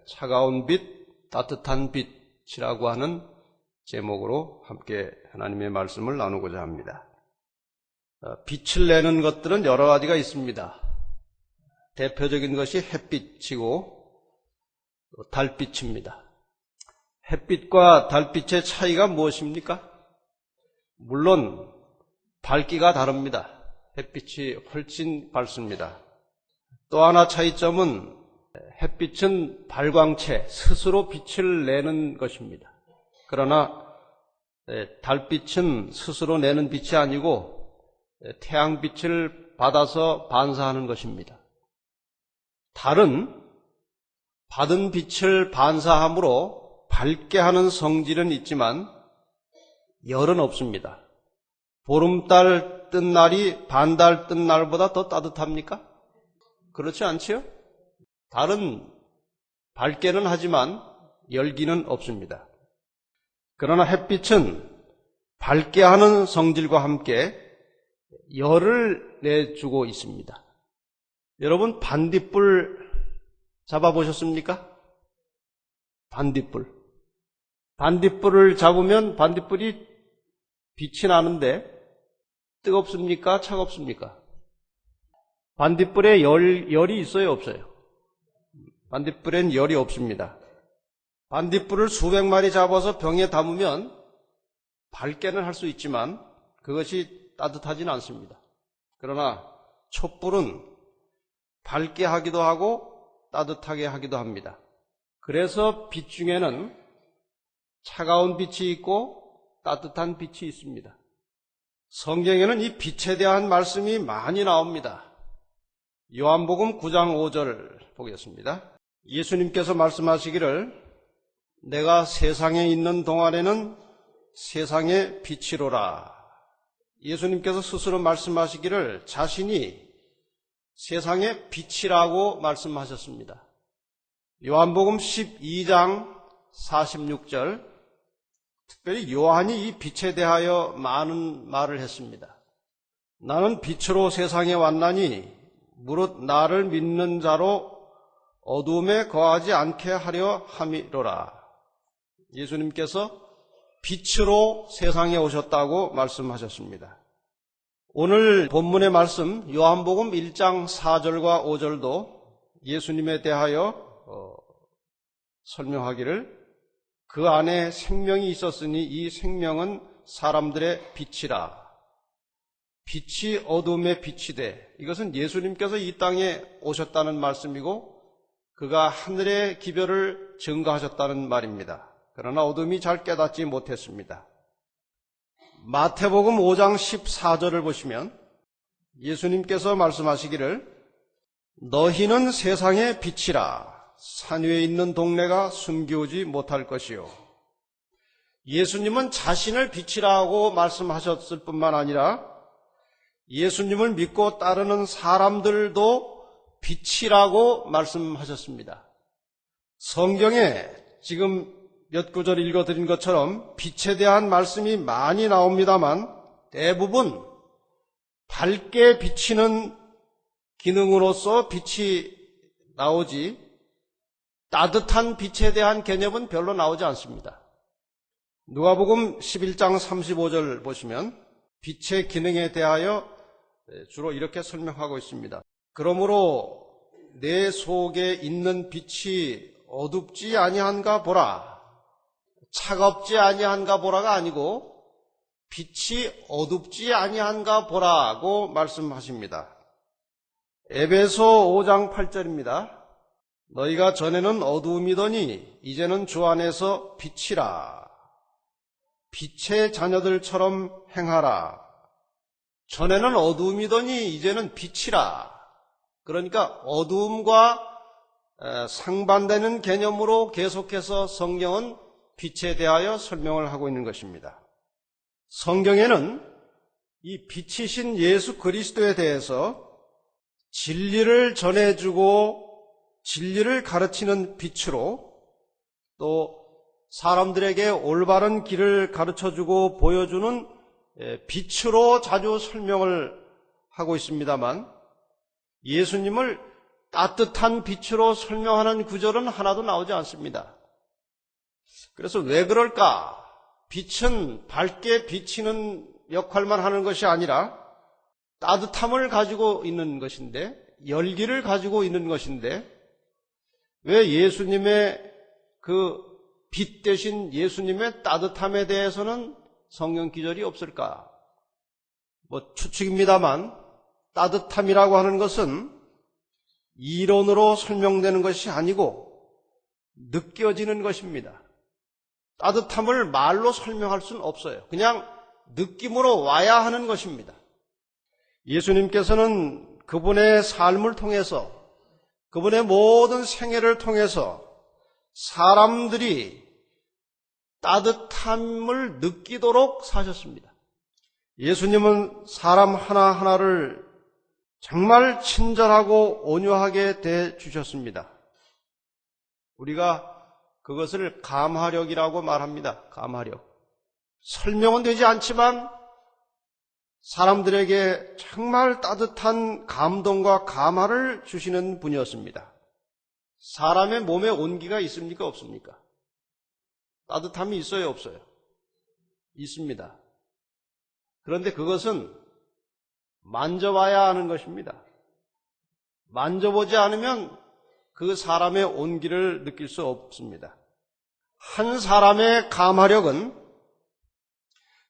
차가운 빛, 따뜻한 빛이라고 하는 제목으로 함께 하나님의 말씀을 나누고자 합니다. 빛을 내는 것들은 여러 가지가 있습니다. 대표적인 것이 햇빛이고 달빛입니다. 햇빛과 달빛의 차이가 무엇입니까? 물론 밝기가 다릅니다. 햇빛이 훨씬 밝습니다. 또 하나 차이점은 햇빛은 발광체, 스스로 빛을 내는 것입니다. 그러나 달빛은 스스로 내는 빛이 아니고 태양빛을 받아서 반사하는 것입니다. 달은 받은 빛을 반사함으로 밝게 하는 성질은 있지만 열은 없습니다. 보름달 뜬 날이 반달 뜬 날보다 더 따뜻합니까? 그렇지 않지요? 달은 밝게는 하지만 열기는 없습니다. 그러나 햇빛은 밝게 하는 성질과 함께 열을 내주고 있습니다. 여러분, 반딧불 잡아보셨습니까? 반딧불. 반딧불을 잡으면 반딧불이 빛이 나는데 뜨겁습니까? 차갑습니까? 반딧불에 열이 있어요? 없어요? 반딧불엔 열이 없습니다. 반딧불을 수백 마리 잡아서 병에 담으면 밝게는 할 수 있지만 그것이 따뜻하지는 않습니다. 그러나 촛불은 밝게 하기도 하고 따뜻하게 하기도 합니다. 그래서 빛 중에는 차가운 빛이 있고 따뜻한 빛이 있습니다. 성경에는 이 빛에 대한 말씀이 많이 나옵니다. 요한복음 9장 5절 보겠습니다. 예수님께서 말씀하시기를 내가 세상에 있는 동안에는 세상의 빛이로라. 예수님께서 스스로 말씀하시기를 자신이 세상의 빛이라고 말씀하셨습니다. 요한복음 12장 46절, 특별히 요한이 이 빛에 대하여 많은 말을 했습니다. 나는 빛으로 세상에 왔나니 무릇 나를 믿는 자로 어두움에 거하지 않게 하려 함이로라. 예수님께서 빛으로 세상에 오셨다고 말씀하셨습니다. 오늘 본문의 말씀 요한복음 1장 4절과 5절도 예수님에 대하여 설명하기를 그 안에 생명이 있었으니 이 생명은 사람들의 빛이라. 빛이 어둠의 빛이 돼. 이것은 예수님께서 이 땅에 오셨다는 말씀이고 그가 하늘의 기별을 증거하셨다는 말입니다. 그러나 어둠이 잘 깨닫지 못했습니다. 마태복음 5장 14절을 보시면 예수님께서 말씀하시기를 너희는 세상의 빛이라. 산 위에 있는 동네가 숨기우지 못할 것이요. 예수님은 자신을 빛이라고 말씀하셨을 뿐만 아니라 예수님을 믿고 따르는 사람들도 빛이라고 말씀하셨습니다. 성경에 지금 몇 구절 읽어드린 것처럼 빛에 대한 말씀이 많이 나옵니다만 대부분 밝게 비치는 기능으로서 빛이 나오지 따뜻한 빛에 대한 개념은 별로 나오지 않습니다. 누가복음 11장 35절 보시면 빛의 기능에 대하여 주로 이렇게 설명하고 있습니다. 그러므로 내 속에 있는 빛이 어둡지 아니한가 보라. 차갑지 아니한가 보라가 아니고 빛이 어둡지 아니한가 보라고 말씀하십니다. 에베소 5장 8절입니다. 너희가 전에는 어두움이더니 이제는 주 안에서 빛이라. 빛의 자녀들처럼 행하라. 전에는 어두움이더니 이제는 빛이라. 그러니까 어두움과 상반되는 개념으로 계속해서 성경은 빛에 대하여 설명을 하고 있는 것입니다. 성경에는 이 빛이신 예수 그리스도에 대해서 진리를 전해주고 진리를 가르치는 빛으로 또 사람들에게 올바른 길을 가르쳐주고 보여주는 빛으로 자주 설명을 하고 있습니다만 예수님을 따뜻한 빛으로 설명하는 구절은 하나도 나오지 않습니다. 그래서 왜 그럴까? 빛은 밝게 비치는 역할만 하는 것이 아니라 따뜻함을 가지고 있는 것인데, 열기를 가지고 있는 것인데, 왜 예수님의 그 빛 대신 예수님의 따뜻함에 대해서는 성경 기절이 없을까? 추측입니다만 따뜻함이라고 하는 것은 이론으로 설명되는 것이 아니고 느껴지는 것입니다. 따뜻함을 말로 설명할 수는 없어요. 그냥 느낌으로 와야 하는 것입니다. 예수님께서는 그분의 삶을 통해서, 그분의 모든 생애를 통해서 사람들이 따뜻함을 느끼도록 사셨습니다. 예수님은 사람 하나하나를 정말 친절하고 온유하게 대해주셨습니다. 우리가 그것을 감화력이라고 말합니다. 감화력. 설명은 되지 않지만 사람들에게 정말 따뜻한 감동과 감화를 주시는 분이었습니다. 사람의 몸에 온기가 있습니까? 없습니까? 따뜻함이 있어요? 없어요? 있습니다. 그런데 그것은 만져봐야 하는 것입니다. 만져보지 않으면 그 사람의 온기를 느낄 수 없습니다. 한 사람의 감화력은,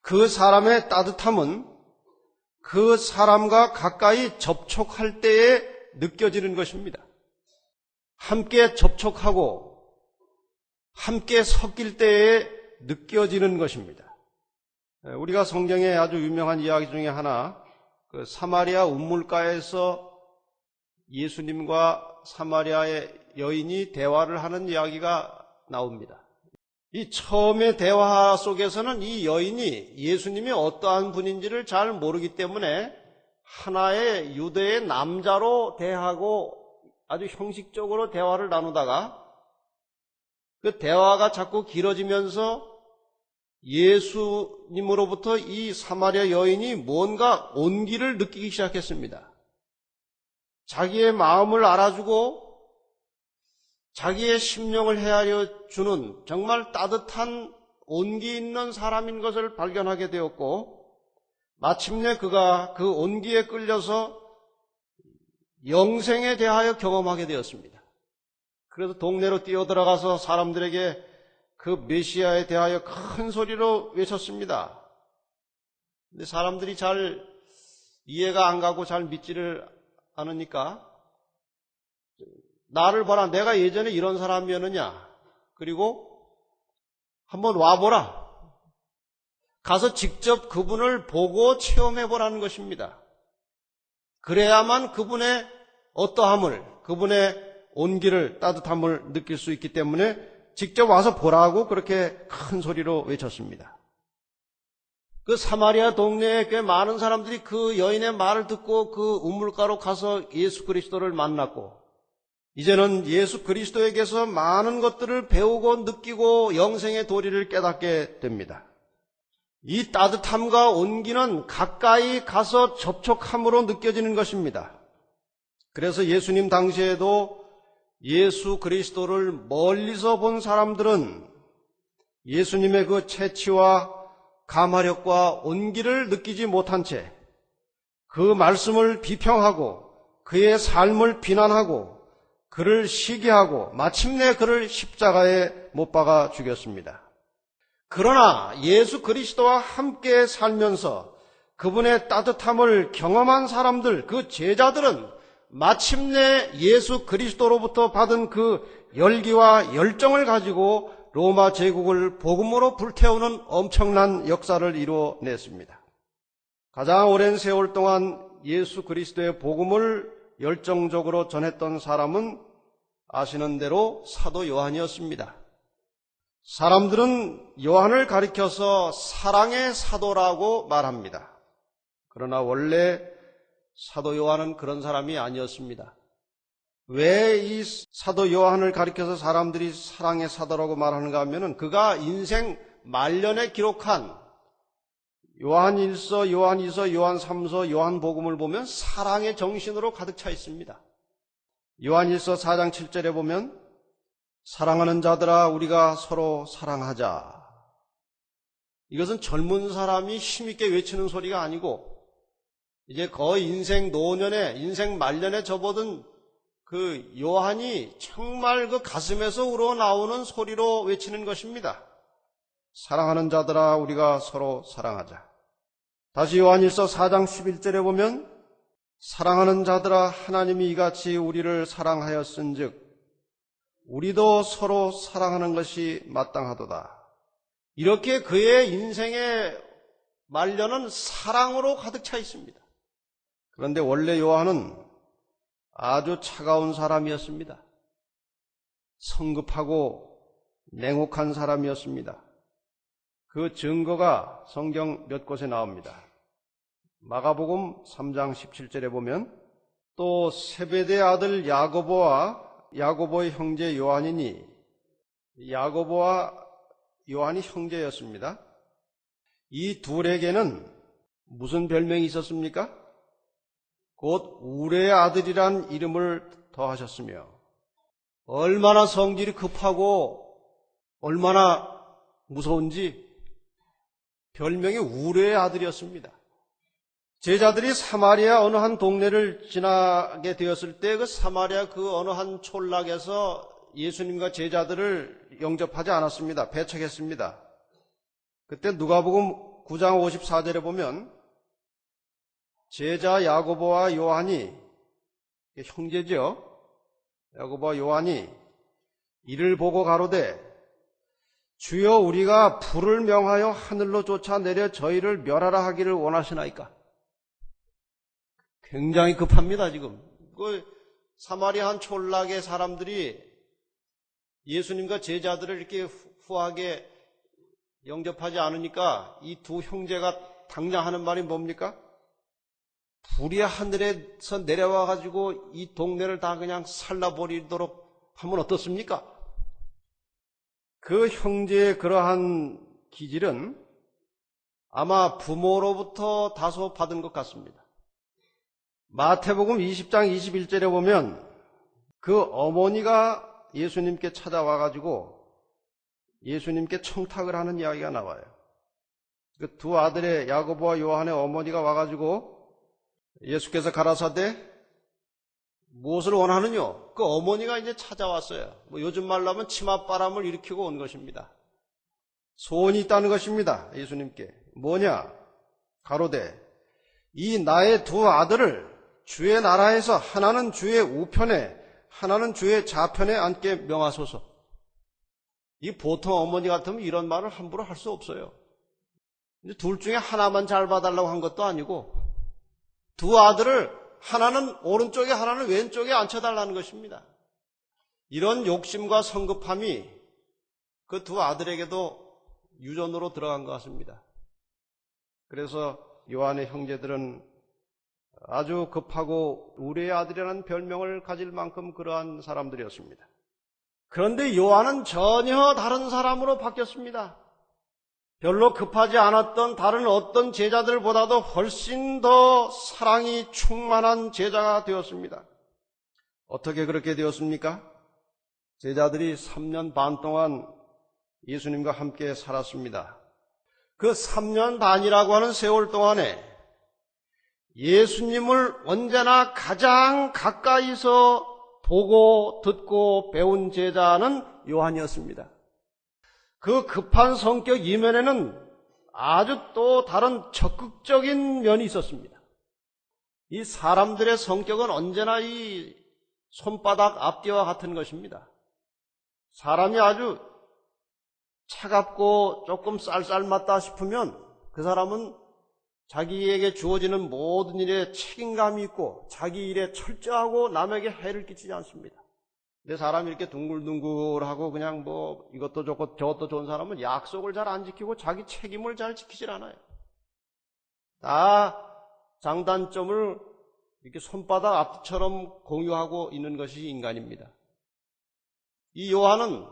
그 사람의 따뜻함은 그 사람과 가까이 접촉할 때에 느껴지는 것입니다. 함께 접촉하고 함께 섞일 때에 느껴지는 것입니다. 우리가 성경에 아주 유명한 이야기 중에 하나, 그 사마리아 우물가에서 예수님과 사마리아의 여인이 대화를 하는 이야기가 나옵니다. 이 처음의 대화 속에서는 이 여인이 예수님이 어떠한 분인지를 잘 모르기 때문에 하나의 유대의 남자로 대하고 아주 형식적으로 대화를 나누다가 그 대화가 자꾸 길어지면서 예수님으로부터 이 사마리아 여인이 뭔가 온기를 느끼기 시작했습니다. 자기의 마음을 알아주고 자기의 심령을 헤아려 주는 정말 따뜻한 온기 있는 사람인 것을 발견하게 되었고, 마침내 그가 그 온기에 끌려서 영생에 대하여 경험하게 되었습니다. 그래서 동네로 뛰어들어가서 사람들에게 그 메시아에 대하여 큰 소리로 외쳤습니다. 근데 사람들이 잘 이해가 안 가고 잘 믿지를 않으니까, 나를 봐라, 내가 예전에 이런 사람이었느냐, 그리고 한번 와보라, 가서 직접 그분을 보고 체험해보라는 것입니다. 그래야만 그분의 어떠함을, 그분의 온기를, 따뜻함을 느낄 수 있기 때문에 직접 와서 보라고 그렇게 큰 소리로 외쳤습니다. 그 사마리아 동네에 꽤 많은 사람들이 그 여인의 말을 듣고 그 우물가로 가서 예수 그리스도를 만났고, 이제는 예수 그리스도에게서 많은 것들을 배우고 느끼고 영생의 도리를 깨닫게 됩니다. 이 따뜻함과 온기는 가까이 가서 접촉함으로 느껴지는 것입니다. 그래서 예수님 당시에도 예수 그리스도를 멀리서 본 사람들은 예수님의 그 채취와 감화력과 온기를 느끼지 못한 채 그 말씀을 비평하고 그의 삶을 비난하고 그를 시기하고 마침내 그를 십자가에 못 박아 죽였습니다. 그러나 예수 그리스도와 함께 살면서 그분의 따뜻함을 경험한 사람들, 그 제자들은 마침내 예수 그리스도로부터 받은 그 열기와 열정을 가지고 로마 제국을 복음으로 불태우는 엄청난 역사를 이루어냈습니다. 가장 오랜 세월 동안 예수 그리스도의 복음을 열정적으로 전했던 사람은 아시는 대로 사도 요한이었습니다. 사람들은 요한을 가리켜서 사랑의 사도라고 말합니다. 그러나 원래 사도 요한은 그런 사람이 아니었습니다. 왜 이 사도 요한을 가리켜서 사람들이 사랑의 사도라고 말하는가 하면은 그가 인생 말년에 기록한 요한 1서, 요한 2서, 요한 3서, 요한 복음을 보면 사랑의 정신으로 가득 차 있습니다. 요한일서 4장 7절에 보면 사랑하는 자들아 우리가 서로 사랑하자. 이것은 젊은 사람이 힘있게 외치는 소리가 아니고 이제 거의 인생 노년에 인생 말년에 접어든 그 요한이 정말 그 가슴에서 우러나오는 소리로 외치는 것입니다. 사랑하는 자들아 우리가 서로 사랑하자. 다시 요한일서 4장 11절에 보면 사랑하는 자들아 하나님이 이같이 우리를 사랑하였은즉 우리도 서로 사랑하는 것이 마땅하도다. 이렇게 그의 인생의 말년은 사랑으로 가득 차 있습니다. 그런데 원래 요한은 아주 차가운 사람이었습니다. 성급하고 냉혹한 사람이었습니다. 그 증거가 성경 몇 곳에 나옵니다. 마가복음 3장 17절에 보면 또 세베대 아들 야고보와 야고보의 형제 요한이니, 야고보와 요한이 형제였습니다. 이 둘에게는 무슨 별명이 있었습니까? 곧 우레의 아들이란 이름을 더하셨으며 얼마나 성질이 급하고 얼마나 무서운지 별명이 우레의 아들이었습니다. 제자들이 사마리아 어느 한 동네를 지나게 되었을 때 그 사마리아 그 어느 한 촌락에서 예수님과 제자들을 영접하지 않았습니다. 배척했습니다. 그때 누가복음 9장 54절에 보면 제자 야고보와 요한이, 형제죠, 야고보와 요한이 이를 보고 가로되 주여 우리가 불을 명하여 하늘로 쫓아내려 저희를 멸하라 하기를 원하시나이까. 굉장히 급합니다. 지금 그 사마리아 한 촌락의 사람들이 예수님과 제자들을 이렇게 후하게 영접하지 않으니까 이 두 형제가 당장 하는 말이 뭡니까? 불이 하늘에서 내려와 가지고 이 동네를 다 그냥 살라버리도록 하면 어떻습니까? 그 형제의 그러한 기질은 아마 부모로부터 다소 받은 것 같습니다. 마태복음 20장 21절에 보면 그 어머니가 예수님께 찾아와가지고 예수님께 청탁을 하는 이야기가 나와요. 그 두 아들의 야고보와 요한의 어머니가 와가지고 예수께서 가라사대 무엇을 원하느냐? 그 어머니가 이제 찾아왔어요. 요즘 말로 하면 치맛바람을 일으키고 온 것입니다. 소원이 있다는 것입니다. 예수님께. 뭐냐? 가로되 이 나의 두 아들을 주의 나라에서 하나는 주의 우편에 하나는 주의 좌편에 앉게 명하소서. 이 보통 어머니 같으면 이런 말을 함부로 할 수 없어요. 둘 중에 하나만 잘 봐달라고 한 것도 아니고 두 아들을 하나는 오른쪽에 하나는 왼쪽에 앉혀달라는 것입니다. 이런 욕심과 성급함이 그 두 아들에게도 유전으로 들어간 것 같습니다. 그래서 요한의 형제들은 아주 급하고 우레의 아들이라는 별명을 가질 만큼 그러한 사람들이었습니다. 그런데 요한은 전혀 다른 사람으로 바뀌었습니다. 별로 급하지 않았던 다른 어떤 제자들보다도 훨씬 더 사랑이 충만한 제자가 되었습니다. 어떻게 그렇게 되었습니까? 제자들이 3년 반 동안 예수님과 함께 살았습니다. 그 3년 반이라고 하는 세월 동안에 예수님을 언제나 가장 가까이서 보고 듣고 배운 제자는 요한이었습니다. 그 급한 성격 이면에는 아주 또 다른 적극적인 면이 있었습니다. 이 사람들의 성격은 언제나 이 손바닥 앞뒤와 같은 것입니다. 사람이 아주 차갑고 조금 쌀쌀맞다 싶으면 그 사람은 자기에게 주어지는 모든 일에 책임감이 있고 자기 일에 철저하고 남에게 해를 끼치지 않습니다. 근데 사람이 이렇게 둥글둥글하고 그냥 뭐 이것도 좋고 저것도 좋은 사람은 약속을 잘 안 지키고 자기 책임을 잘 지키질 않아요. 다 장단점을 이렇게 손바닥 앞뒤처럼 공유하고 있는 것이 인간입니다. 이 요한은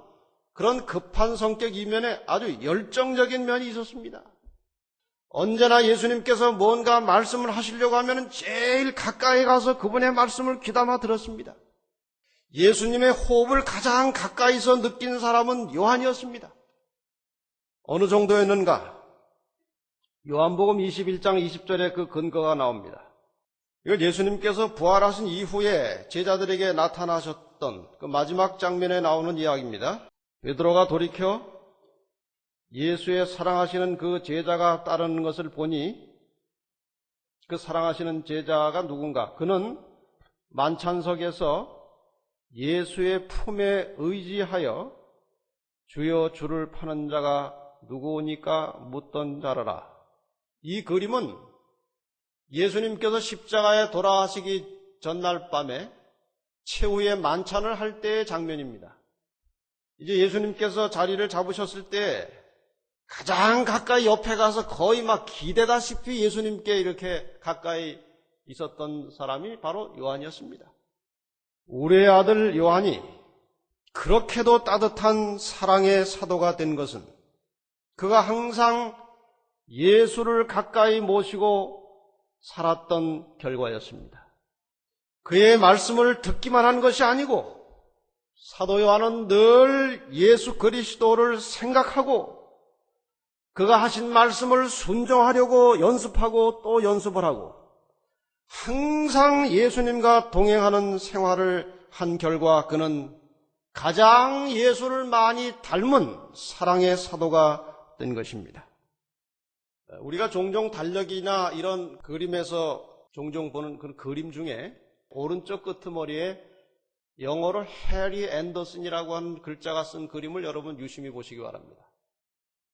그런 급한 성격 이면에 아주 열정적인 면이 있었습니다. 언제나 예수님께서 뭔가 말씀을 하시려고 하면 제일 가까이 가서 그분의 말씀을 귀담아 들었습니다. 예수님의 호흡을 가장 가까이서 느낀 사람은 요한이었습니다. 어느 정도였는가? 요한복음 21장 20절에 그 근거가 나옵니다. 이걸 예수님께서 부활하신 이후에 제자들에게 나타나셨던 그 마지막 장면에 나오는 이야기입니다. 베드로가 돌이켜 예수의 사랑하시는 그 제자가 따르는 것을 보니 그 사랑하시는 제자가 누군가? 그는 만찬석에서 예수의 품에 의지하여 주여 주를 파는 자가 누구니까 묻던 자라라. 이 그림은 예수님께서 십자가에 돌아가시기 전날 밤에 최후의 만찬을 할 때의 장면입니다. 이제 예수님께서 자리를 잡으셨을 때 가장 가까이 옆에 가서 거의 막 기대다시피 예수님께 이렇게 가까이 있었던 사람이 바로 요한이었습니다. 우리의 아들 요한이 그렇게도 따뜻한 사랑의 사도가 된 것은 그가 항상 예수를 가까이 모시고 살았던 결과였습니다. 그의 말씀을 듣기만 한 것이 아니고 사도 요한은 늘 예수 그리스도를 생각하고 그가 하신 말씀을 순종하려고 연습하고 또 연습을 하고 항상 예수님과 동행하는 생활을 한 결과 그는 가장 예수를 많이 닮은 사랑의 사도가 된 것입니다. 우리가 종종 달력이나 이런 그림에서 종종 보는 그 그림 중에 오른쪽 끄트머리에 영어로 해리 앤더슨이라고 하는 글자가 쓴 그림을 여러분 유심히 보시기 바랍니다.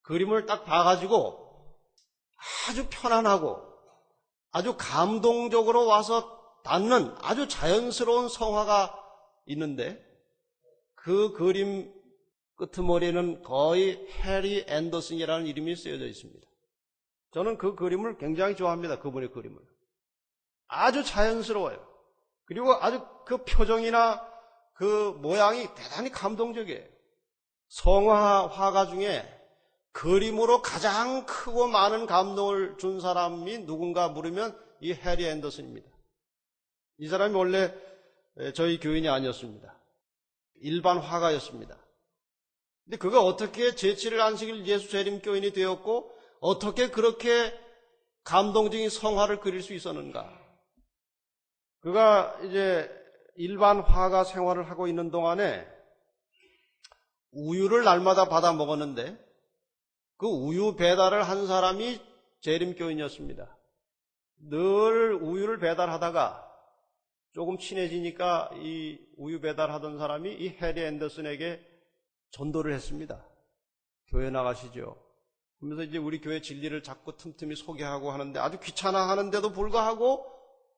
그림을 딱 봐가지고 아주 편안하고 아주 감동적으로 와서 닿는 아주 자연스러운 성화가 있는데 그 그림 끄트머리에는 거의 해리 앤더슨이라는 이름이 쓰여져 있습니다. 저는 그 그림을 굉장히 좋아합니다. 그분의 그림을. 아주 자연스러워요. 그리고 아주 그 표정이나 그 모양이 대단히 감동적이에요. 성화 화가 중에 그림으로 가장 크고 많은 감동을 준 사람이 누군가 물으면 이 해리 앤더슨입니다. 이 사람이 원래 저희 교인이 아니었습니다. 일반 화가였습니다. 근데 그가 어떻게 제7일 안식일 예수 재림교인이 되었고 어떻게 그렇게 감동적인 성화를 그릴 수 있었는가? 그가 이제 일반 화가 생활을 하고 있는 동안에 우유를 날마다 받아 먹었는데 그 우유 배달을 한 사람이 재림교인이었습니다. 늘 우유를 배달하다가 조금 친해지니까 이 우유 배달하던 사람이 이 해리 앤더슨에게 전도를 했습니다. 교회 나가시죠. 그러면서 이제 우리 교회 진리를 자꾸 틈틈이 소개하고 하는데 아주 귀찮아하는데도 불구하고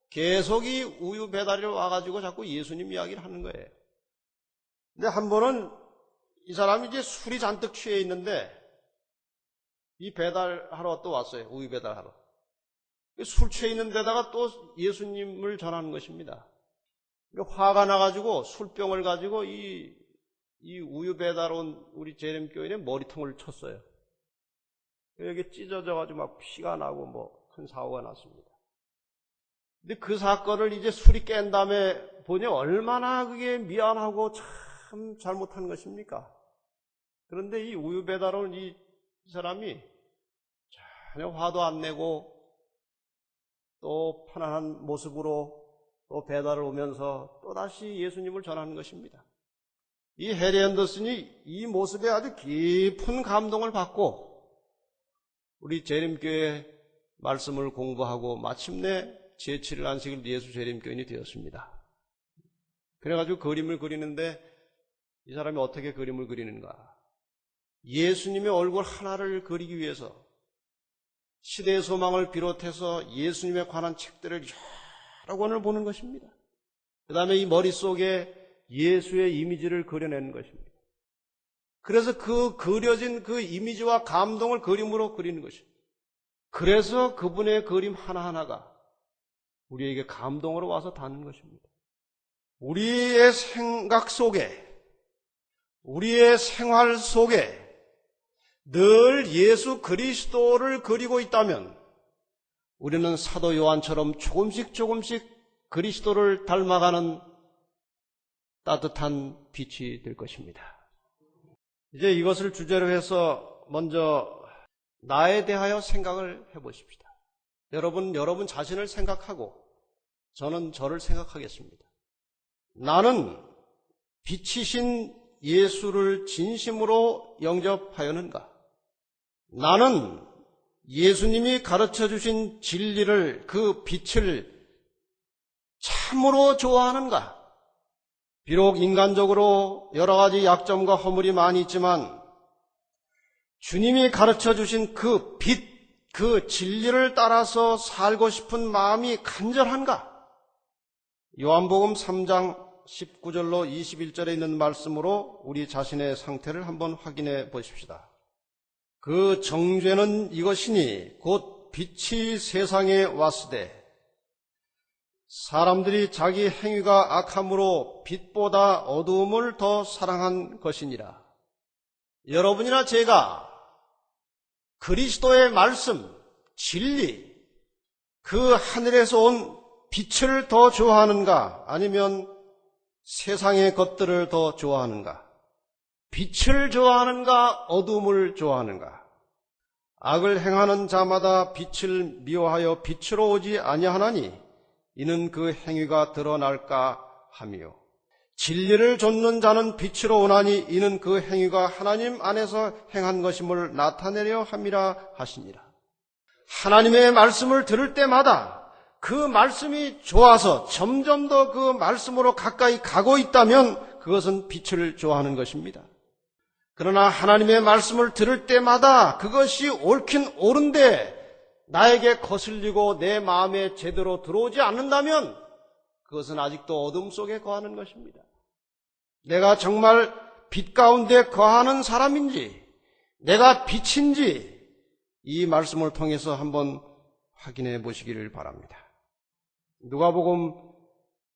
계속 이 우유 배달이 와가지고 자꾸 예수님 이야기를 하는 거예요. 근데 한 번은 이 사람이 이제 술이 잔뜩 취해 있는데 이 배달하러 또 왔어요. 우유 배달하러. 술 취해 있는 데다가 또 예수님을 전하는 것입니다. 화가 나가지고 술병을 가지고 이 우유 배달 온 우리 재림교인의 머리통을 쳤어요. 여기 찢어져가지고 막 피가 나고 뭐 큰 사고가 났습니다. 근데 그 사건을 이제 술이 깬 다음에 보니 얼마나 그게 미안하고 참 잘못한 것입니까? 그런데 이 우유 배달 온 이 사람이 전혀 화도 안 내고 또 편안한 모습으로 또 배달을 오면서 또다시 예수님을 전하는 것입니다. 이 해리 앤더슨이 이 모습에 아주 깊은 감동을 받고 우리 재림교회 말씀을 공부하고 마침내 제7일 안식일 예수 재림교인이 되었습니다. 그래가지고 그림을 그리는데 이 사람이 어떻게 그림을 그리는가? 예수님의 얼굴 하나를 그리기 위해서 시대의 소망을 비롯해서 예수님에 관한 책들을 여러 권을 보는 것입니다. 그 다음에 이 머릿속에 예수의 이미지를 그려내는 것입니다. 그래서 그 그려진 그 이미지와 감동을 그림으로 그리는 것입니다. 그래서 그분의 그림 하나하나가 우리에게 감동으로 와서 닿는 것입니다. 우리의 생각 속에, 우리의 생활 속에 늘 예수 그리스도를 그리고 있다면 우리는 사도 요한처럼 조금씩 그리스도를 닮아가는 따뜻한 빛이 될 것입니다. 이제 이것을 주제로 해서 먼저 나에 대하여 생각을 해보십시다. 여러분 자신을 생각하고 저는 저를 생각하겠습니다. 나는 빛이신 예수를 진심으로 영접하였는가? 나는 예수님이 가르쳐 주신 진리를, 그 빛을 참으로 좋아하는가? 비록 인간적으로 여러 가지 약점과 허물이 많이 있지만 주님이 가르쳐 주신 그 빛, 그 진리를 따라서 살고 싶은 마음이 간절한가? 요한복음 3장 19절로 21절에 있는 말씀으로 우리 자신의 상태를 한번 확인해 보십시다. 그 정죄는 이것이니 곧 빛이 세상에 왔으되 사람들이 자기 행위가 악함으로 빛보다 어두움을 더 사랑한 것이니라. 여러분이나 제가 그리스도의 말씀, 진리, 그 하늘에서 온 빛을 더 좋아하는가? 아니면 세상의 것들을 더 좋아하는가? 빛을 좋아하는가? 어두움을 좋아하는가? 악을 행하는 자마다 빛을 미워하여 빛으로 오지 아니하나니 이는 그 행위가 드러날까 하며 진리를 좇는 자는 빛으로 오나니 이는 그 행위가 하나님 안에서 행한 것임을 나타내려 함이라 하시니라. 하나님의 말씀을 들을 때마다 그 말씀이 좋아서 점점 더 그 말씀으로 가까이 가고 있다면 그것은 빛을 좋아하는 것입니다. 그러나 하나님의 말씀을 들을 때마다 그것이 옳긴 옳은데 나에게 거슬리고 내 마음에 제대로 들어오지 않는다면 그것은 아직도 어둠 속에 거하는 것입니다. 내가 정말 빛 가운데 거하는 사람인지, 내가 빛인지 이 말씀을 통해서 한번 확인해 보시기를 바랍니다. 누가복음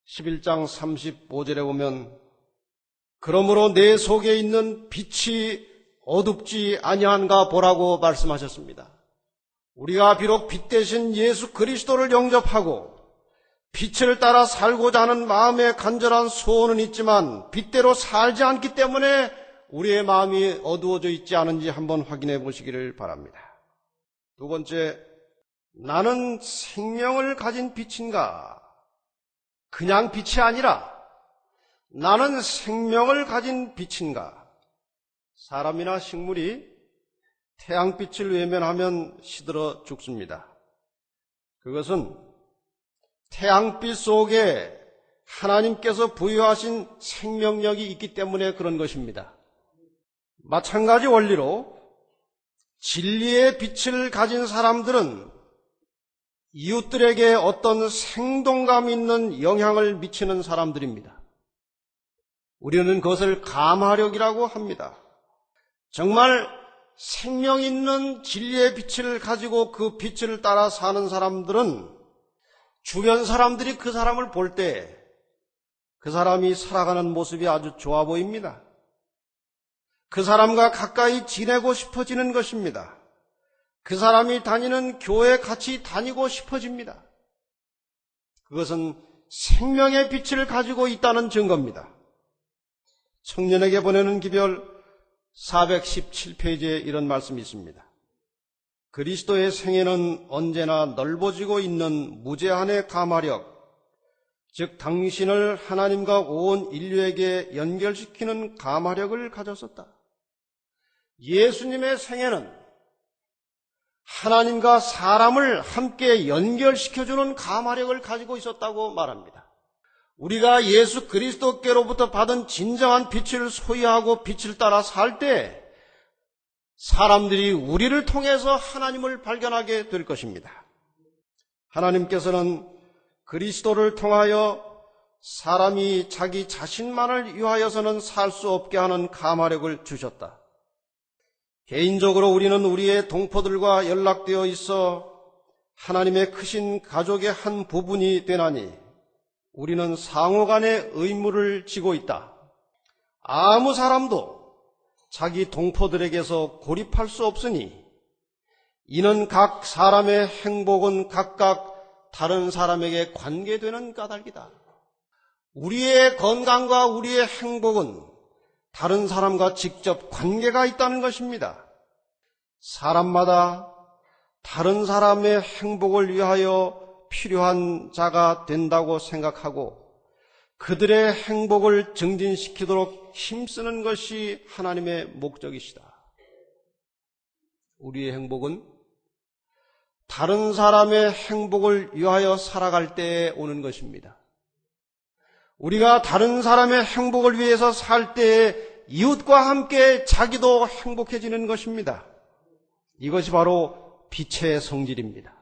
11장 35절에 보면 그러므로 내 속에 있는 빛이 어둡지 아니한가 보라고 말씀하셨습니다. 우리가 비록 빛 대신 예수 그리스도를 영접하고 빛을 따라 살고자 하는 마음의 간절한 소원은 있지만 빛대로 살지 않기 때문에 우리의 마음이 어두워져 있지 않은지 한번 확인해 보시기를 바랍니다. 두 번째, 나는 생명을 가진 빛인가? 그냥 빛이 아니라 나는 생명을 가진 빛인가? 사람이나 식물이 태양빛을 외면하면 시들어 죽습니다. 그것은 태양빛 속에 하나님께서 부여하신 생명력이 있기 때문에 그런 것입니다. 마찬가지 원리로 진리의 빛을 가진 사람들은 이웃들에게 어떤 생동감 있는 영향을 미치는 사람들입니다. 우리는 그것을 감화력이라고 합니다. 정말 생명 있는 진리의 빛을 가지고 그 빛을 따라 사는 사람들은 주변 사람들이 그 사람을 볼 때 그 사람이 살아가는 모습이 아주 좋아 보입니다. 그 사람과 가까이 지내고 싶어지는 것입니다. 그 사람이 다니는 교회에 같이 다니고 싶어집니다. 그것은 생명의 빛을 가지고 있다는 증거입니다. 청년에게 보내는 기별 417페이지에 이런 말씀이 있습니다. 그리스도의 생애는 언제나 넓어지고 있는 무제한의 감화력, 즉 당신을 하나님과 온 인류에게 연결시키는 감화력을 가졌었다. 예수님의 생애는 하나님과 사람을 함께 연결시켜주는 감화력을 가지고 있었다고 말합니다. 우리가 예수 그리스도께로부터 받은 진정한 빛을 소유하고 빛을 따라 살 때 사람들이 우리를 통해서 하나님을 발견하게 될 것입니다. 하나님께서는 그리스도를 통하여 사람이 자기 자신만을 위하여서는 살 수 없게 하는 감화력을 주셨다. 개인적으로 우리는 우리의 동포들과 연락되어 있어 하나님의 크신 가족의 한 부분이 되나니 우리는 상호간의 의무를 지고 있다. 아무 사람도 자기 동포들에게서 고립할 수 없으니 이는 각 사람의 행복은 각각 다른 사람에게 관계되는 까닭이다. 우리의 건강과 우리의 행복은 다른 사람과 직접 관계가 있다는 것입니다. 사람마다 다른 사람의 행복을 위하여 필요한 자가 된다고 생각하고 그들의 행복을 증진시키도록 힘쓰는 것이 하나님의 목적이시다. 우리의 행복은 다른 사람의 행복을 위하여 살아갈 때에 오는 것입니다. 우리가 다른 사람의 행복을 위해서 살 때에 이웃과 함께 자기도 행복해지는 것입니다. 이것이 바로 빛의 성질입니다.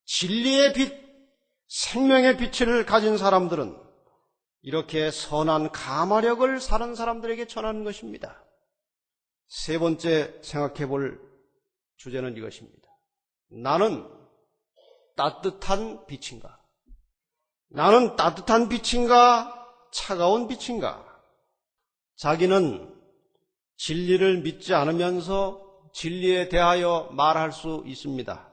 진리의 빛, 생명의 빛을 가진 사람들은 이렇게 선한 가마력을 사는 사람들에게 전하는 것입니다. 세 번째 생각해 볼 주제는 이것입니다. 나는 따뜻한 빛인가? 나는 따뜻한 빛인가? 차가운 빛인가? 자기는 진리를 믿지 않으면서 진리에 대하여 말할 수 있습니다.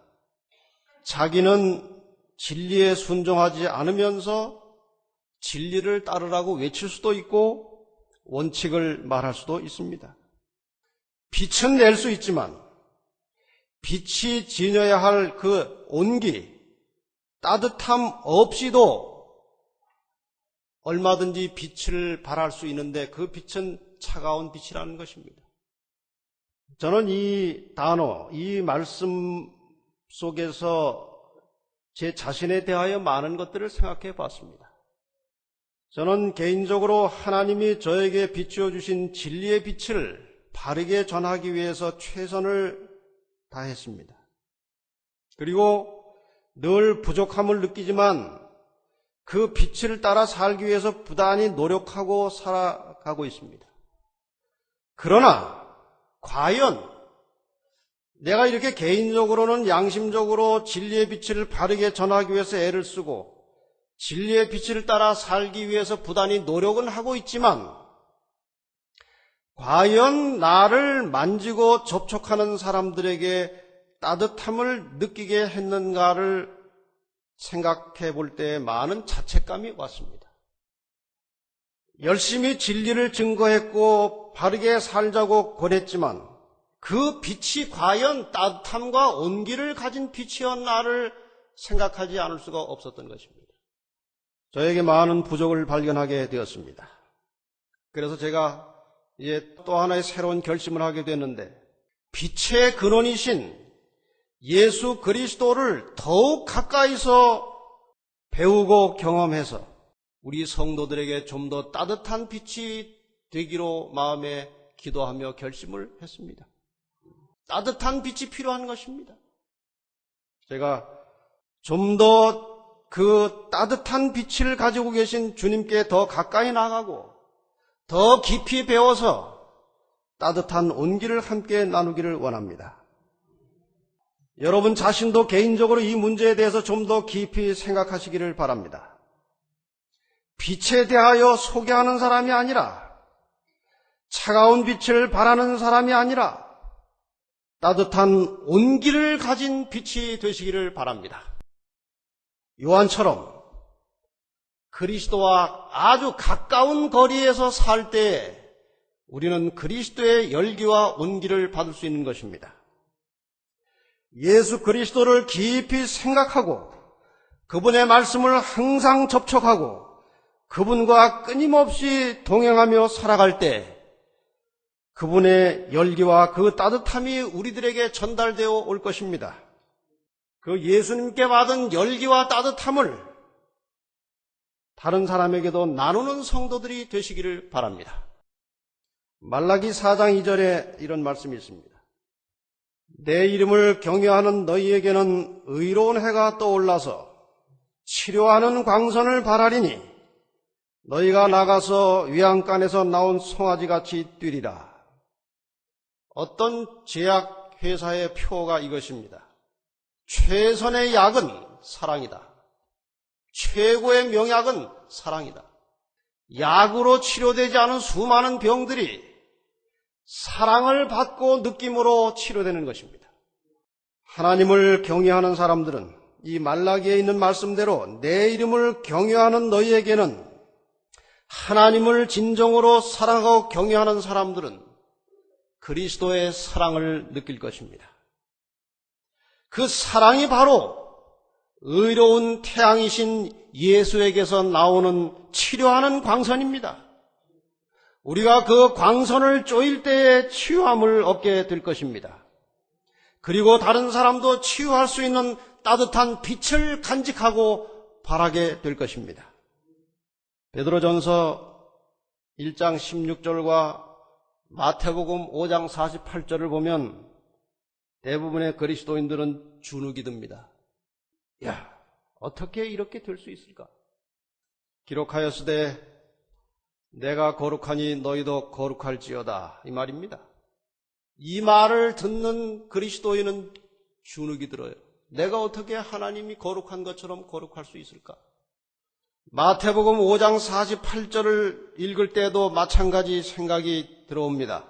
자기는 진리에 순종하지 않으면서 진리를 따르라고 외칠 수도 있고 원칙을 말할 수도 있습니다. 빛은 낼 수 있지만 빛이 지녀야 할 그 온기, 따뜻함 없이도 얼마든지 빛을 발할 수 있는데 그 빛은 차가운 빛이라는 것입니다. 저는 이 단어, 이 말씀 속에서 제 자신에 대하여 많은 것들을 생각해 봤습니다. 저는 개인적으로 하나님이 저에게 비추어 주신 진리의 빛을 바르게 전하기 위해서 최선을 다했습니다. 그리고 늘 부족함을 느끼지만 그 빛을 따라 살기 위해서 부단히 노력하고 살아가고 있습니다. 그러나 과연 내가 이렇게 개인적으로는 양심적으로 진리의 빛을 바르게 전하기 위해서 애를 쓰고 진리의 빛을 따라 살기 위해서 부단히 노력은 하고 있지만 과연 나를 만지고 접촉하는 사람들에게 따뜻함을 느끼게 했는가를 생각해 볼 때 많은 자책감이 왔습니다. 열심히 진리를 증거했고 바르게 살자고 권했지만 그 빛이 과연 따뜻함과 온기를 가진 빛이었나를 생각하지 않을 수가 없었던 것입니다. 저에게 많은 부족을 발견하게 되었습니다. 그래서 제가 이제 또 하나의 새로운 결심을 하게 됐는데 빛의 근원이신 예수 그리스도를 더욱 가까이서 배우고 경험해서 우리 성도들에게 좀 더 따뜻한 빛이 되기로 마음에 기도하며 결심을 했습니다. 따뜻한 빛이 필요한 것입니다. 제가 좀 더 그 따뜻한 빛을 가지고 계신 주님께 더 가까이 나가고 더 깊이 배워서 따뜻한 온기를 함께 나누기를 원합니다. 여러분 자신도 개인적으로 이 문제에 대해서 좀 더 깊이 생각하시기를 바랍니다. 빛에 대하여 소개하는 사람이 아니라 차가운 빛을 바라는 사람이 아니라 따뜻한 온기를 가진 빛이 되시기를 바랍니다. 요한처럼 그리스도와 아주 가까운 거리에서 살 때에 우리는 그리스도의 열기와 온기를 받을 수 있는 것입니다. 예수 그리스도를 깊이 생각하고 그분의 말씀을 항상 접촉하고 그분과 끊임없이 동행하며 살아갈 때 그분의 열기와 그 따뜻함이 우리들에게 전달되어 올 것입니다. 그 예수님께 받은 열기와 따뜻함을 다른 사람에게도 나누는 성도들이 되시기를 바랍니다. 말라기 4장 2절에 이런 말씀이 있습니다. 내 이름을 경외하는 너희에게는 의로운 해가 떠올라서 치료하는 광선을 발하리니 너희가 나가서 외양간에서 나온 송아지같이 뛰리라. 어떤 제약회사의 표어가 이것입니다. 최선의 약은 사랑이다. 최고의 명약은 사랑이다. 약으로 치료되지 않은 수많은 병들이 사랑을 받고 느낌으로 치료되는 것입니다. 하나님을 경외하는 사람들은 이 말라기에 있는 말씀대로 내 이름을 경외하는 너희에게는 하나님을 진정으로 사랑하고 경외하는 사람들은 그리스도의 사랑을 느낄 것입니다. 그 사랑이 바로 의로운 태양이신 예수에게서 나오는 치료하는 광선입니다. 우리가 그 광선을 쪼일 때에 치유함을 얻게 될 것입니다. 그리고 다른 사람도 치유할 수 있는 따뜻한 빛을 간직하고 바라게 될 것입니다. 베드로전서 1장 16절과 마태복음 5장 48절을 보면 대부분의 그리스도인들은 주눅이 듭니다. 야, 어떻게 이렇게 될 수 있을까? 기록하였으되 내가 거룩하니 너희도 거룩할지어다, 이 말입니다. 이 말을 듣는 그리스도인은 주눅이 들어요. 내가 어떻게 하나님이 거룩한 것처럼 거룩할 수 있을까? 마태복음 5장 48절을 읽을 때도 마찬가지 생각이 들어옵니다.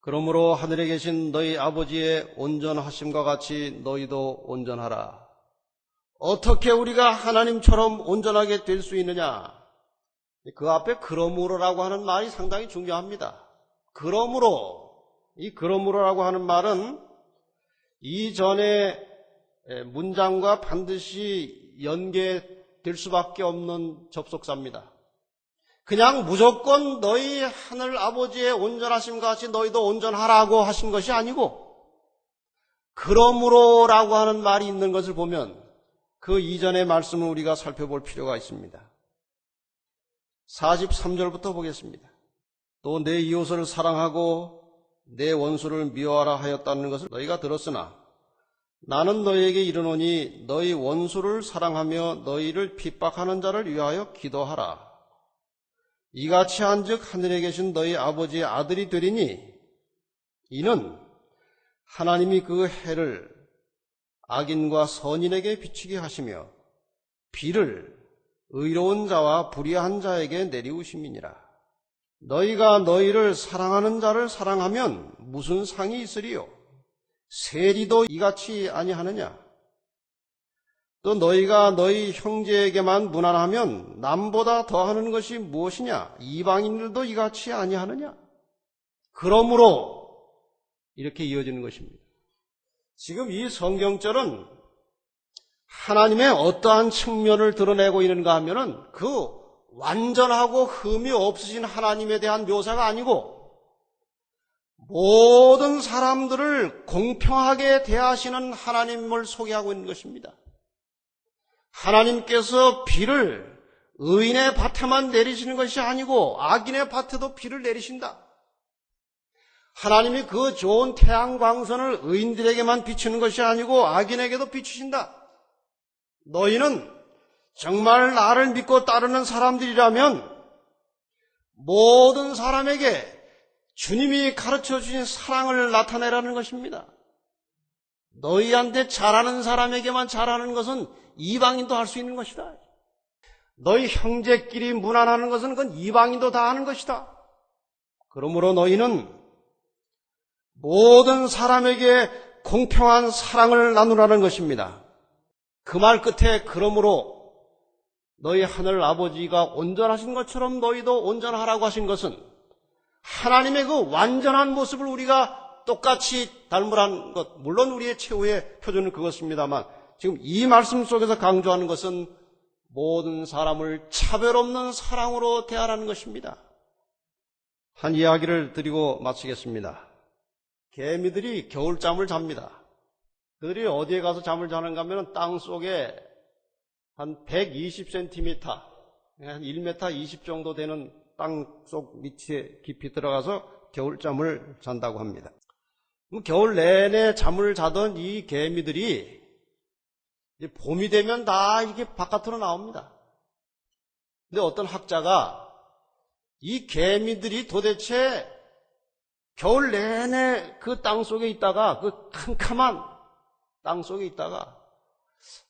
그러므로 하늘에 계신 너희 아버지의 온전하심과 같이 너희도 온전하라. 어떻게 우리가 하나님처럼 온전하게 될 수 있느냐? 그 앞에 그러므로라고 하는 말이 상당히 중요합니다. 이 그러므로라고 하는 말은 이전의 문장과 반드시 연계될 수밖에 없는 접속사입니다. 그냥 무조건 너희 하늘 아버지의 온전하심과 같이 너희도 온전하라고 하신 것이 아니고, 그러므로라고 하는 말이 있는 것을 보면 그 이전의 말씀을 우리가 살펴볼 필요가 있습니다. 43절부터 보겠습니다. 또 내 이웃을 사랑하고 내 원수를 미워하라 하였다는 것을 너희가 들었으나 나는 너희에게 이르노니 너희 원수를 사랑하며 너희를 핍박하는 자를 위하여 기도하라. 이같이 한즉 하늘에 계신 너희 아버지의 아들이 되리니 이는 하나님이 그 해를 악인과 선인에게 비추게 하시며 비를 의로운 자와 불의한 자에게 내리우심이니라. 너희가 너희를 사랑하는 자를 사랑하면 무슨 상이 있으리요? 세리도 이같이 아니하느냐? 또 너희가 너희 형제에게만 무난하면 남보다 더하는 것이 무엇이냐? 이방인들도 이같이 아니하느냐? 그러므로 이렇게 이어지는 것입니다. 지금 이 성경절은 하나님의 어떠한 측면을 드러내고 있는가 하면은 그 완전하고 흠이 없으신 하나님에 대한 묘사가 아니고 모든 사람들을 공평하게 대하시는 하나님을 소개하고 있는 것입니다. 하나님께서 비를 의인의 밭에만 내리시는 것이 아니고 악인의 밭에도 비를 내리신다. 하나님이 그 좋은 태양광선을 의인들에게만 비추는 것이 아니고 악인에게도 비추신다. 너희는 정말 나를 믿고 따르는 사람들이라면 모든 사람에게 주님이 가르쳐 주신 사랑을 나타내라는 것입니다. 너희한테 잘하는 사람에게만 잘하는 것은 이방인도 할 수 있는 것이다. 너희 형제끼리 무난하는 것은 그건 이방인도 다 하는 것이다. 그러므로 너희는 모든 사람에게 공평한 사랑을 나누라는 것입니다. 그 말 끝에 그러므로 너희 하늘 아버지가 온전하신 것처럼 너희도 온전하라고 하신 것은 하나님의 그 완전한 모습을 우리가 똑같이 닮으라는 것, 물론 우리의 최후의 표준은 그것입니다만 지금 이 말씀 속에서 강조하는 것은 모든 사람을 차별 없는 사랑으로 대하라는 것입니다. 한 이야기를 드리고 마치겠습니다. 개미들이 겨울잠을 잡니다. 그들이 어디에 가서 잠을 자는가 하면 땅 속에 한 120cm, 한 1m 20 정도 되는 땅속 밑에 깊이 들어가서 겨울잠을 잔다고 합니다. 겨울 내내 잠을 자던 이 개미들이 이제 봄이 되면 다 이게 바깥으로 나옵니다. 근데 어떤 학자가 이 개미들이 도대체 겨울 내내 그 땅 속에 있다가, 그 캄캄한 땅 속에 있다가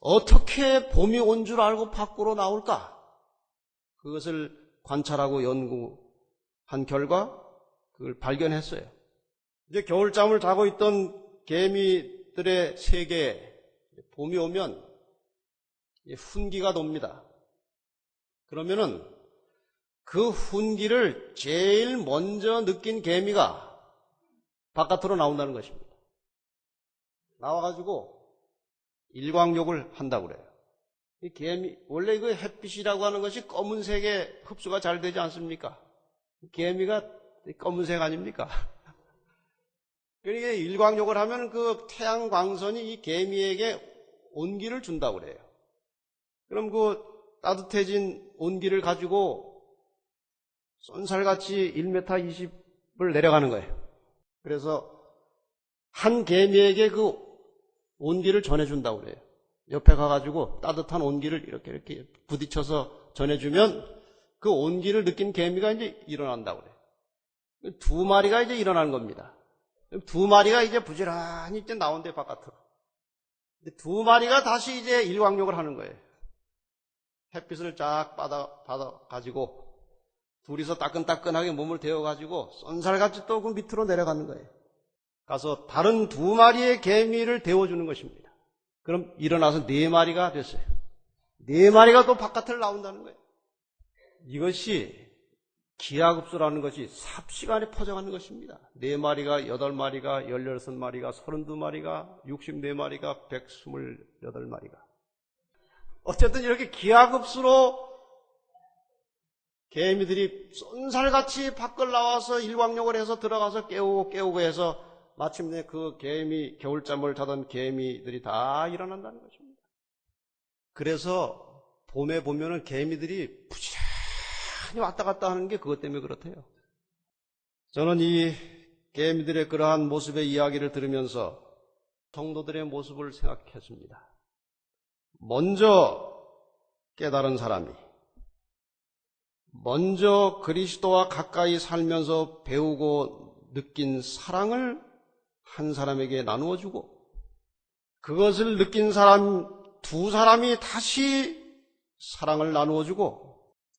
어떻게 봄이 온 줄 알고 밖으로 나올까? 그것을 관찰하고 연구한 결과 그걸 발견했어요. 이제 겨울잠을 자고 있던 개미들의 세계에 봄이 오면 훈기가 돕니다. 그러면은 그 훈기를 제일 먼저 느낀 개미가 바깥으로 나온다는 것입니다. 나와가지고 일광욕을 한다고 그래요. 이 개미, 원래 그 햇빛이라고 하는 것이 검은색에 흡수가 잘 되지 않습니까? 개미가 검은색 아닙니까? 그러니까 일광욕을 하면 그 태양 광선이 이 개미에게 온기를 준다고 그래요. 그럼 그 따뜻해진 온기를 가지고 쏜살같이 1m 20을 내려가는 거예요. 그래서 한 개미에게 그 온기를 전해준다고 그래요. 옆에 가가지고 따뜻한 온기를 이렇게 부딪혀서 전해주면 그 온기를 느낀 개미가 이제 일어난다고 그래요. 두 마리가 이제 일어나는 겁니다. 두 마리가 이제 부지런히 이제 나온대, 바깥으로. 두 마리가 다시 이제 일광욕을 하는 거예요. 햇빛을 쫙 받아가지고 둘이서 따끈따끈하게 몸을 데워가지고 쏜살같이 또 그 밑으로 내려가는 거예요. 가서 다른 두 마리의 개미를 데워주는 것입니다. 그럼 일어나서 네 마리가 됐어요. 네 마리가 또 바깥을 나온다는 거예요. 이것이 기하급수라는 것이 삽시간에 퍼져가는 것입니다. 4마리가, 8마리가, 16마리가, 32마리가, 64마리가, 128마리가. 어쨌든 이렇게 기하급수로 개미들이 쏜살같이 밖을 나와서 일광욕을 해서 들어가서 깨우고 해서 마침내 그 개미, 겨울잠을 자던 개미들이 다 일어난다는 것입니다. 그래서 봄에 보면은 개미들이 부지런히 왔다 갔다 하는 게 그것 때문에 그렇대요. 저는 이 개미들의 그러한 모습의 이야기를 들으면서 성도들의 모습을 생각했습니다. 먼저 깨달은 사람이, 먼저 그리스도와 가까이 살면서 배우고 느낀 사랑을 한 사람에게 나누어 주고, 그것을 느낀 사람 두 사람이 다시 사랑을 나누어 주고,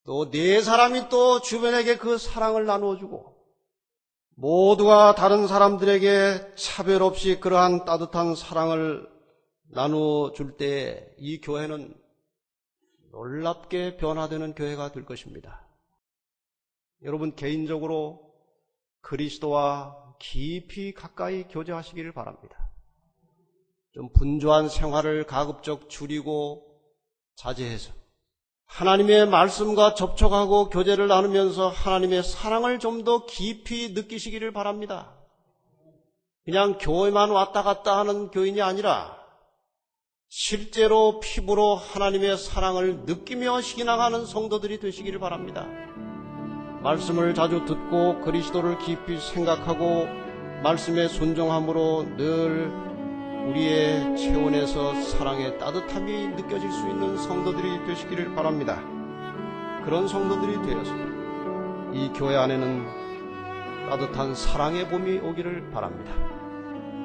또 네 사람이 또 주변에게 그 사랑을 나누어 주고, 모두가 다른 사람들에게 차별 없이 그러한 따뜻한 사랑을 나누어 줄 때 이 교회는 놀랍게 변화되는 교회가 될 것입니다. 여러분 개인적으로 그리스도와 깊이 가까이 교제하시기를 바랍니다. 좀 분주한 생활을 가급적 줄이고 자제해서 하나님의 말씀과 접촉하고 교제를 나누면서 하나님의 사랑을 좀 더 깊이 느끼시기를 바랍니다. 그냥 교회만 왔다 갔다 하는 교인이 아니라 실제로 피부로 하나님의 사랑을 느끼며 신앙하는 성도들이 되시기를 바랍니다. 말씀을 자주 듣고 그리스도를 깊이 생각하고 말씀에 순종함으로 늘 우리의 체온에서 사랑의 따뜻함이 느껴질 수 있는 성도들이 되시기를 바랍니다. 그런 성도들이 되어서 이 교회 안에는 따뜻한 사랑의 봄이 오기를 바랍니다.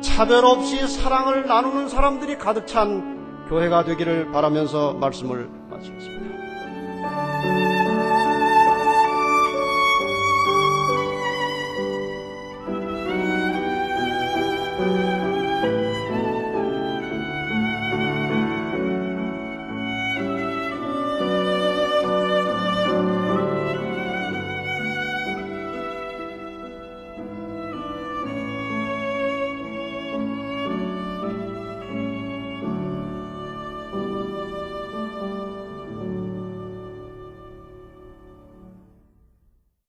차별 없이 사랑을 나누는 사람들이 가득 찬 교회가 되기를 바라면서 말씀을 마치겠습니다.